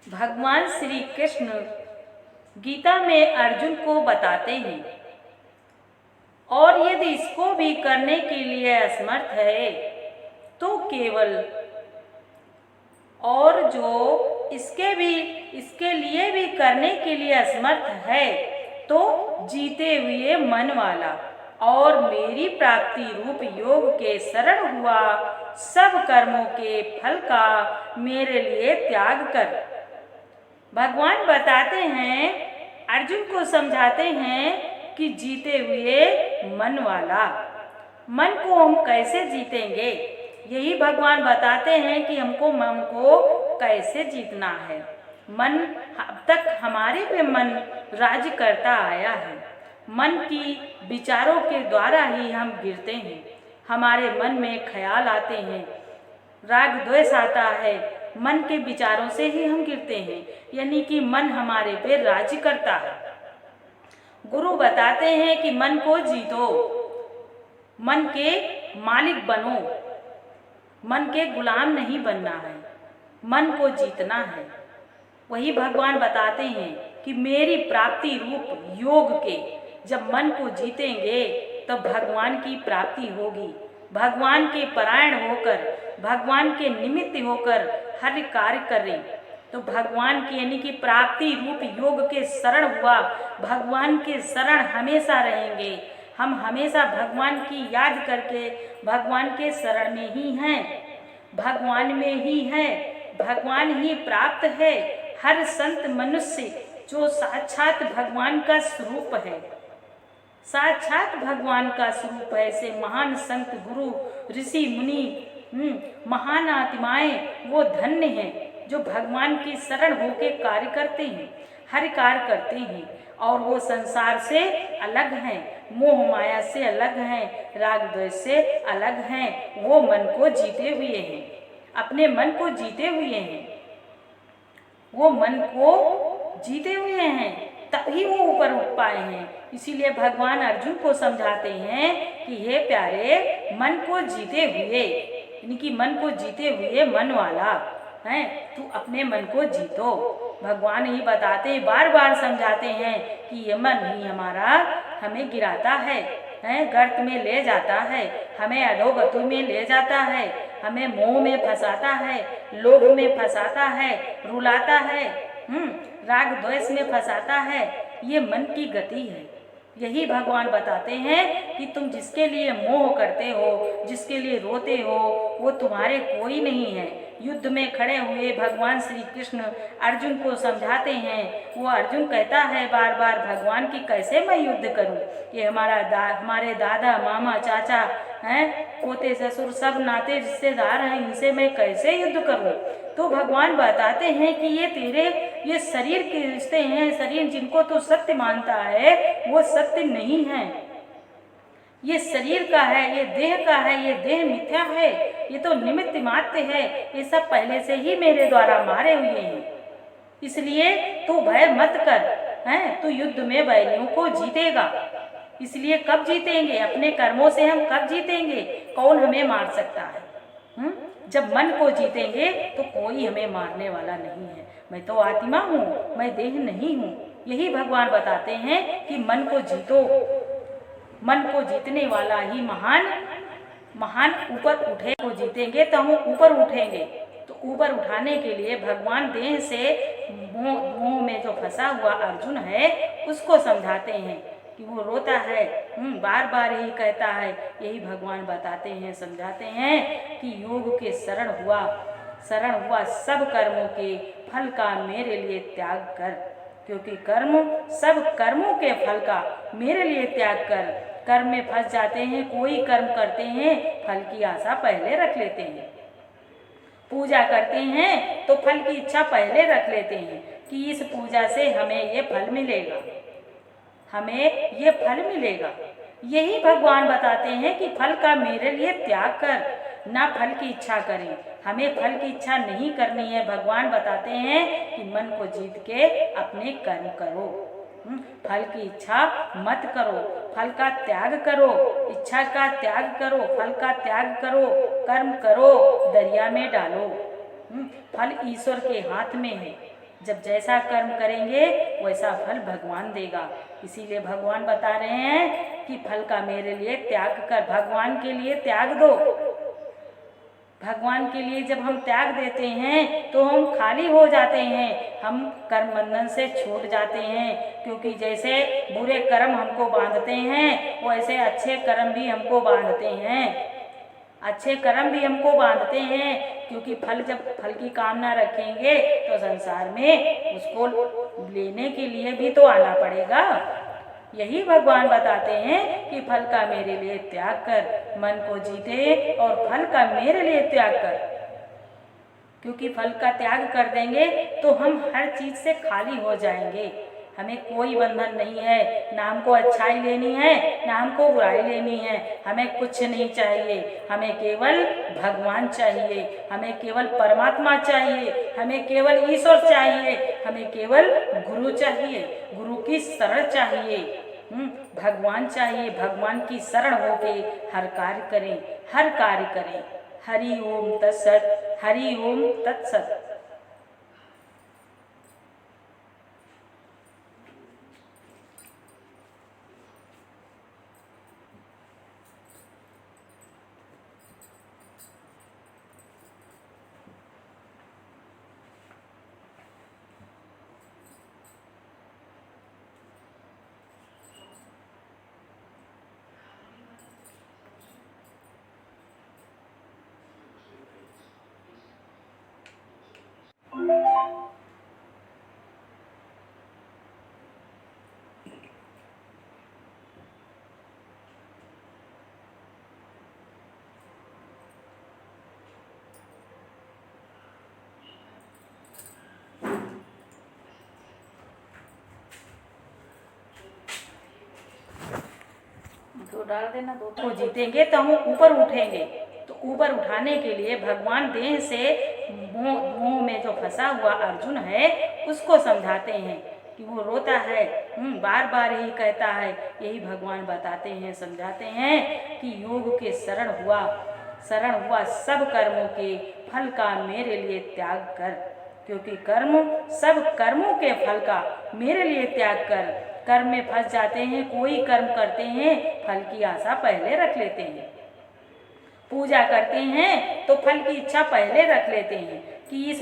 भगवान श्री कृष्ण गीता में अर्जुन को बताते हैं, और यदि इसको भी करने के लिए असमर्थ है तो केवल, और जो इसके लिए भी करने के लिए असमर्थ है तो जीते हुए मन वाला और मेरी प्राप्ति रूप योग के शरण हुआ सब कर्मों के फल का मेरे लिए त्याग कर। भगवान बताते हैं, अर्जुन को समझाते हैं कि जीते हुए मन वाला, मन को हम कैसे जीतेंगे, यही भगवान बताते हैं कि हमको मन को कैसे जीतना है। मन अब तक हमारे पे मन राज्य करता आया है। मन की विचारों के द्वारा ही हम गिरते हैं। हमारे मन में ख्याल आते हैं, राग द्वेष आता है, मन के विचारों से ही हम गिरते हैं, यानी कि मन हमारे पे राज्य करता है। गुरु बताते हैं कि मन को जीतो, मन के मालिक बनो, मन के गुलाम नहीं बनना है, मन को जीतना है। वही भगवान बताते हैं कि मेरी प्राप्ति रूप योग के जब मन को जीतेंगे तब भगवान की प्राप्ति होगी। भगवान के परायण होकर, भगवान के निमित्त होकर हर कार्य करें तो भगवान की यानी कि प्राप्ति रूप योग के शरण हुआ। भगवान के शरण हमेशा रहेंगे। हम हमेशा भगवान की याद करके भगवान के शरण में ही हैं, भगवान में ही हैं, भगवान ही प्राप्त है। हर संत मनुष्य जो साक्षात भगवान का स्वरूप है, साक्षात भगवान का स्वरूप है। ऐसे महान संत गुरु ऋषि मुनि महान आत्माएं वो धन्य हैं जो भगवान की शरण होके कार्य करते हैं, हर कार्य करते हैं, और वो संसार से अलग हैं, मोह माया से अलग हैं, राग द्वेष से अलग हैं। वो मन को जीते हुए हैं, अपने मन को जीते हुए हैं, वो मन को जीते हुए हैं, तभी वो ऊपर उठ पाए हैं। इसीलिए भगवान अर्जुन को समझाते हैं कि हे प्यारे, मन को जीते हुए, यानी कि मन को जीते हुए मन वाला है, तू अपने मन को जीतो। भगवान ही बताते हैं, बार बार समझाते हैं कि ये मन ही हमारा हमें गिराता है, गर्त में ले जाता है, हमें अधोगति में ले जाता है, हमें मोह में फंसाता है, लोभ में फंसाता है, रुलाता है, राग द्वेष में फंसाता है। ये मन की गति है। यही भगवान बताते हैं कि तुम जिसके लिए मोह करते हो, जिसके लिए रोते हो, वो तुम्हारे कोई नहीं है। युद्ध में खड़े हुए भगवान श्री कृष्ण अर्जुन को समझाते हैं। वो अर्जुन कहता है बार बार, भगवान की कैसे मैं युद्ध करूं? ये हमारे दादा मामा चाचा हैं, पोते ससुर सब नाते रिश्तेदार हैं, इनसे मैं कैसे युद्ध करूं? तो भगवान बताते हैं कि ये शरीर के रिश्ते हैं, शरीर जिनको तो सत्य मानता है वो सत्य नहीं है। ये शरीर का है, ये देह का है, ये देह मिथ्या है, ये तो निमित्त मात्र है। ये सब पहले से ही मेरे द्वारा मारे हुए हैं। इसलिए तू भय मत कर, हैं, तू युद्ध में बैरियों को जीतेगा। इसलिए कब जीतेंगे? अपने कर्मों से हम कब जीतेंगे? कौन हमें मार सकता है? जब मन को जीतेंगे तो कोई हमें मारने वाला नहीं है। मैं तो आत्मा हूँ, मैं देह नहीं हूँ। यही भगवान बताते हैं कि मन को जीतो, मन को जीतने वाला ही महान ऊपर उठे। को जीतेंगे तो हम ऊपर उठेंगे। तो ऊपर उठाने के लिए भगवान देह से मोह में जो फंसा हुआ अर्जुन है उसको समझाते हैं कि वो रोता है, बार बार यही कहता है। यही भगवान बताते हैं, समझाते हैं कि योग के शरण हुआ सब कर्मों के फल का मेरे लिए त्याग कर, क्योंकि सब कर्मों के फल का मेरे लिए त्याग कर। कर्म में फंस जाते हैं, कोई कर्म करते हैं फल की आशा पहले रख लेते हैं, पूजा करते हैं तो फल की इच्छा पहले रख लेते हैं कि इस पूजा से हमें ये फल मिलेगा, हमें ये फल मिलेगा। यही भगवान बताते हैं कि फल का मेरे लिए त्याग कर, ना फल की इच्छा करें। हमें फल की इच्छा नहीं करनी है। भगवान बताते हैं कि मन को जीत के अपने कर्म करो, फल की इच्छा मत करो, फल का त्याग करो, इच्छा का त्याग करो, फल का त्याग करो, कर्म करो, दरिया में डालो। फल ईश्वर के हाथ में है। जब जैसा कर्म करेंगे वैसा फल भगवान देगा। इसीलिए भगवान बता रहे हैं कि फल का मेरे लिए त्याग कर, भगवान के लिए त्याग दो। भगवान के लिए जब हम त्याग देते हैं तो हम खाली हो जाते हैं, हम कर्म बंधन से छूट जाते हैं। क्योंकि जैसे बुरे कर्म हमको बांधते हैं वैसे अच्छे कर्म भी हमको बांधते हैं, अच्छे कर्म भी हमको बांधते हैं। क्योंकि जब फल की कामना रखेंगे तो संसार में उसको लेने के लिए भी तो आना पड़ेगा। यही भगवान बताते हैं कि फल का मेरे लिए त्याग कर, मन को जीते और फल का मेरे लिए त्याग कर। क्योंकि फल का त्याग कर देंगे तो हम हर चीज से खाली हो जाएंगे, हमें कोई बंधन नहीं है, ना हमको अच्छाई लेनी है ना हमको बुराई लेनी है, हमें कुछ नहीं चाहिए, हमें केवल भगवान चाहिए, हमें केवल परमात्मा चाहिए, हमें केवल ईश्वर चाहिए, हमें केवल गुरु चाहिए, गुरु की शरण चाहिए, भगवान चाहिए। भगवान की शरण होके हर कार्य करें, हर कार्य करें। हरि ओम तत्सत, हरि ओम तत्सत। तो डाल देना दो तो जीतेंगे तो हम ऊपर उठेंगे। तो ऊपर उठाने के लिए भगवान देह से मोह में जो फंसा हुआ अर्जुन है उसको समझाते हैं कि वो रोता है, बार बार यही कहता है। यही भगवान बताते हैं, समझाते हैं कि योग के शरण हुआ सब कर्मों के फल का मेरे लिए त्याग कर। क्योंकि सब कर्मों के फल का मेरे लिए त्याग कर। कर्म में फंस जाते हैं, कोई कर्म करते हैं फल की आशा पहले रख लेते हैं, पूजा करते हैं तो फल की इच्छा पहले रख लेते हैं कि इस